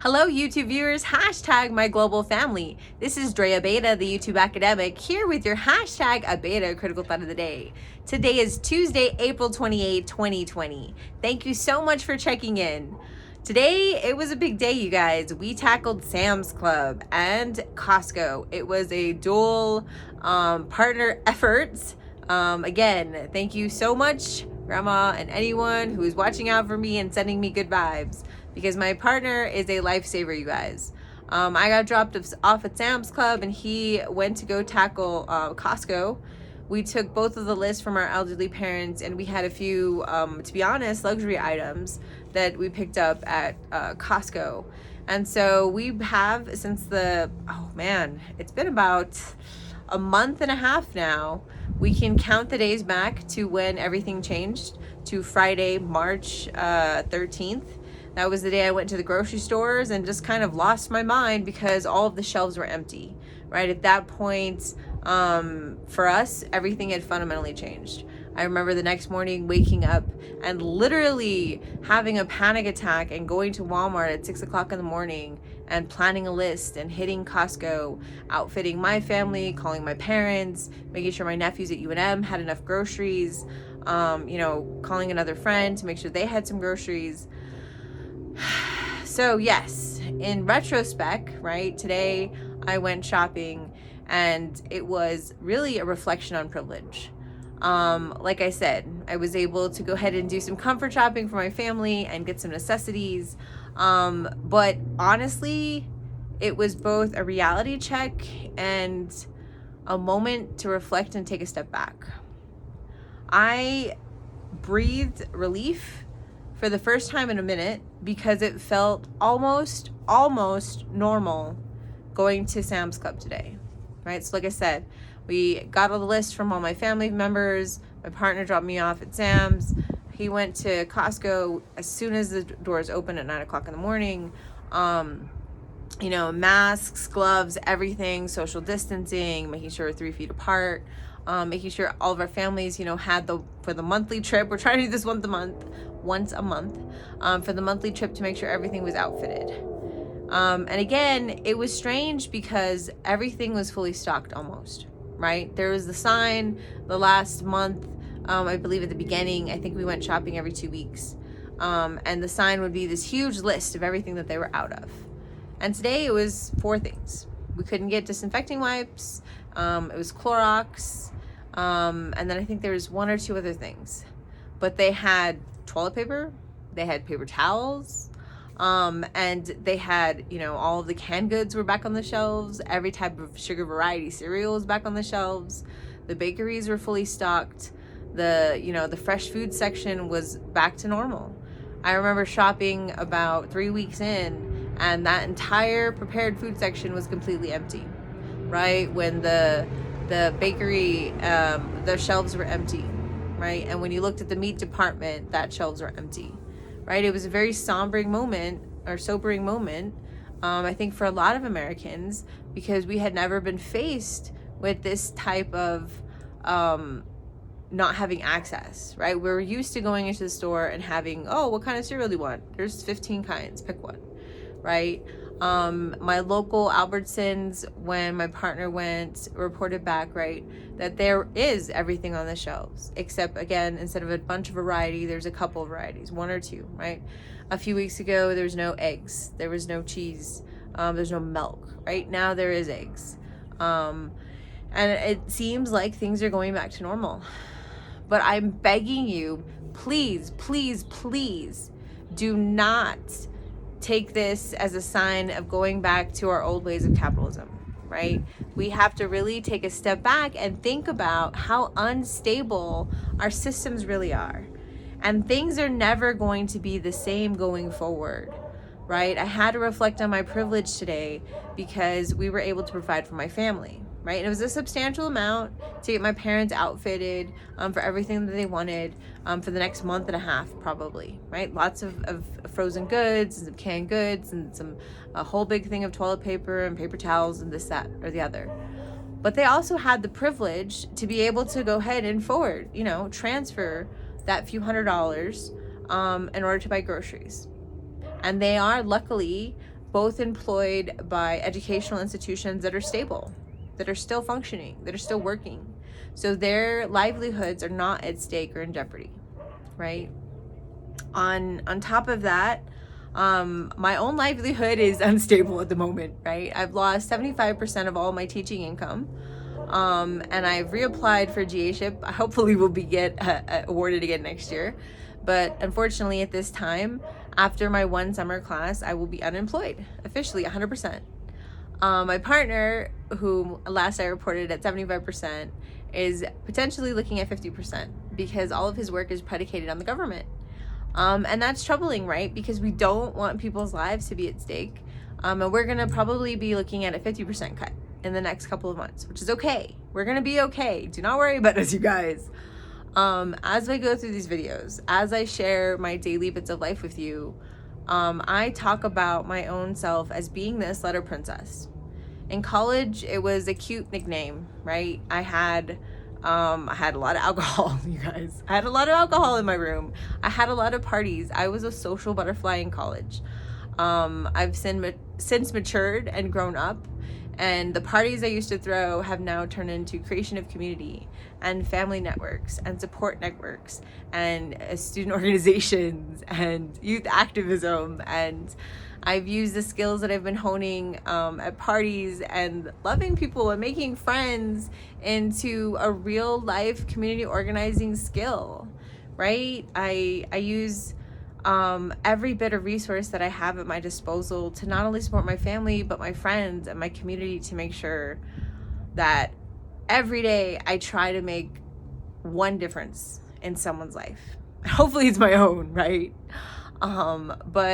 Hello YouTube viewers, hashtag my global family. This is Dre Abeita, the YouTube academic, here with your hashtag Abeita critical thought of the day. Today is Tuesday, April 28, 2020. Thank you so much for checking in. Today, it was a big day, you guys. We tackled Sam's Club and Costco. It was a dual partner efforts. Again, thank you so much, Grandma, and anyone who is watching out for me and sending me good vibes, because my partner is a lifesaver, you guys. I got dropped off at Sam's Club and he went to go tackle Costco. We took both of the lists from our elderly parents, and we had a few, to be honest, luxury items that we picked up at Costco. And so we have, since it's been about a month and a half now. We can count the days back to when everything changed, to Friday, March 13th. That was the day I went to the grocery stores and just kind of lost my mind because all of the shelves were empty, right? At that point, for us, everything had fundamentally changed. I remember the next morning waking up and literally having a panic attack and going to Walmart at 6 o'clock in the morning and planning a list and hitting Costco, outfitting my family, calling my parents, making sure my nephews at UNM had enough groceries, calling another friend to make sure they had some groceries. So yes, in retrospect, right, today I went shopping and it was really a reflection on privilege. Like I said, I was able to go ahead and do some comfort shopping for my family and get some necessities. But honestly, it was both a reality check and a moment to reflect and take a step back. I breathed relief for the first time in a minute because it felt almost normal going to Sam's Club today, right? So like I said, we got all the lists from all my family members. My partner dropped me off at Sam's. He went to Costco as soon as the doors opened at 9 o'clock in the morning. Masks, gloves, everything, social distancing, making sure we're 3 feet apart, making sure all of our families, had for the monthly trip. We're trying to do this once a month, for the monthly trip to make sure everything was outfitted. And again, it was strange because everything was fully stocked almost, right? There was the sign the last month, I believe at the beginning, I think we went shopping every 2 weeks. And the sign would be this huge list of everything that they were out of. And today it was 4 things. We couldn't get disinfecting wipes. It was Clorox. And then I think there was 1 or 2 other things. But they had toilet paper. They had paper towels. And they had, all of the canned goods were back on the shelves. Every type of sugar variety cereal was back on the shelves. The bakeries were fully stocked. The fresh food section was back to normal. I remember shopping about 3 weeks in, and that entire prepared food section was completely empty, right? When the bakery, the shelves were empty, right? And when you looked at the meat department, that shelves were empty, right? It was a very sobering moment, I think, for a lot of Americans, because we had never been faced with this type of not having access, right? We're used to going into the store and having, what kind of cereal do you want? There's 15 kinds, pick one, right? My local Albertsons, when my partner went, reported back, right, that there is everything on the shelves, except, again, instead of a bunch of variety, there's a couple of varieties, 1 or 2, right? A few weeks ago, there was no eggs, there was no cheese, there's no milk, right? Now there is eggs. And it seems like things are going back to normal. But I'm begging you, please, please, please do not take this as a sign of going back to our old ways of capitalism, right? We have to really take a step back and think about how unstable our systems really are. And things are never going to be the same going forward, right? I had to reflect on my privilege today because we were able to provide for my family, right? And it was a substantial amount to get my parents outfitted for everything that they wanted for the next month and a half, probably, right? Lots of frozen goods and some canned goods and a whole big thing of toilet paper and paper towels and this, that, or the other. But they also had the privilege to be able to go ahead and transfer that few $100s in order to buy groceries. And they are luckily both employed by educational institutions that are stable, that are still functioning, that are still working. So their livelihoods are not at stake or in jeopardy, right? On top of that, my own livelihood is unstable at the moment, right? I've lost 75% of all my teaching income. And I've reapplied for GA-ship. Hopefully we'll get awarded again next year. But unfortunately at this time, after my one summer class, I will be unemployed, officially 100%. My partner, who last I reported at 75%, is potentially looking at 50% because all of his work is predicated on the government. And that's troubling, right? Because we don't want people's lives to be at stake. And we're gonna probably be looking at a 50% cut in the next couple of months, which is okay. We're gonna be okay. Do not worry about us, you guys. As I go through these videos, as I share my daily bits of life with you, I talk about my own self as being this letter princess. In college, it was a cute nickname, right? I had a lot of alcohol, you guys. I had a lot of alcohol in my room. I had a lot of parties. I was a social butterfly in college. I've since matured and grown up, and the parties I used to throw have now turned into creation of community and family networks and support networks and student organizations and youth activism. And I've used the skills that I've been honing at parties and loving people and making friends into a real life community organizing skill, right? I use every bit of resource that I have at my disposal to not only support my family, but my friends and my community, to make sure that every day I try to make one difference in someone's life. Hopefully it's my own, right? But